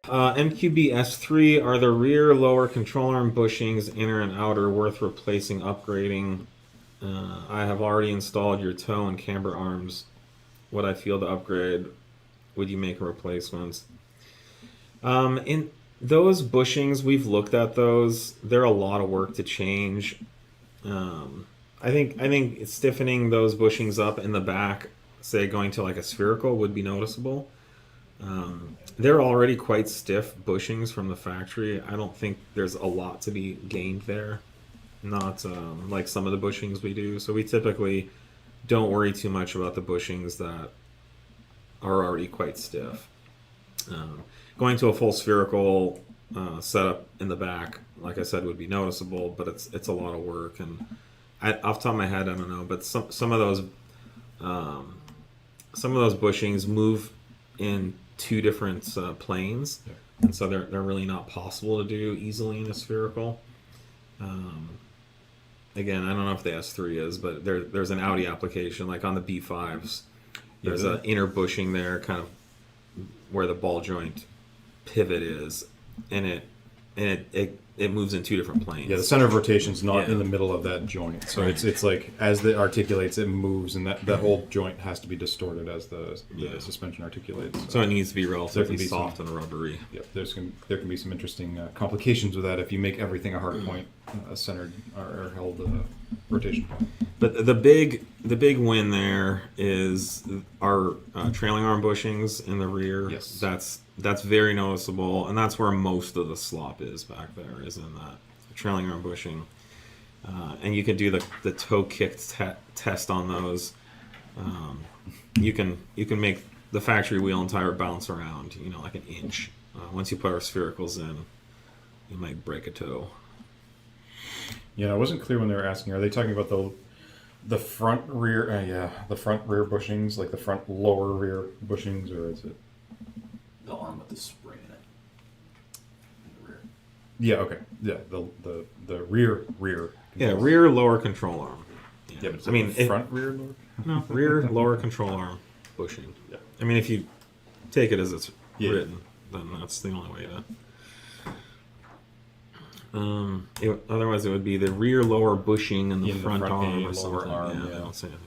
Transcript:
MQB S3, are the rear lower control arm bushings, inner and outer, worth replacing, upgrading? I have already installed your toe and camber arms. Would I feel to upgrade? Would you make a replacement? In those bushings, we've looked at those. They're a lot of work to change. I think stiffening those bushings up in the back, say going to like a spherical, would be noticeable. They're already quite stiff bushings from the factory. I don't think there's a lot to be gained there. Not like some of the bushings we do. So we typically don't worry too much about the bushings that are already quite stiff. Going to a full spherical setup in the back, like I said, would be noticeable, but it's a lot of work. And off the top of my head, I don't know, but some of those bushings move in two different planes, Yeah. and so they're really not possible to do easily in a spherical. Again, I don't know if the S3 is, but there's an Audi application, like on the B5s. There's an inner bushing there, kind of where the ball joint pivot is, and it moves in two different planes. Yeah, the center of rotation is not Yeah. in the middle of that joint, so Right. it's like as it articulates, it moves, and that whole joint has to be distorted as the suspension articulates. So it needs to be relatively be soft and rubbery. Yep, there can be some interesting complications with that if you make everything a hard point, centered or held rotation point. But the big win there is our trailing arm bushings in the rear. Yes. That's very noticeable, and that's where most of the slop is back there, is in that trailing arm bushing. And you can do the toe kick test on those. You can make the factory wheel and tire bounce around, like an inch. Once you put our sphericals in, you might break a toe. Yeah, I wasn't clear when they were asking. Are they talking about the front rear? The front rear bushings, like the front lower rear bushings, or is it? The arm with the spring in it. In the rear. Yeah. Okay. Yeah. The rear. Yeah, rear lower control arm. Yeah, but it's I mean, front rear lower. No, rear lower control arm bushing. Yeah. I mean, if you take it as it's Yeah. written, then that's the only way to. Otherwise, it would be the rear lower bushing and the In the front front arm A, or lower something. arm, I yeah. don't say anything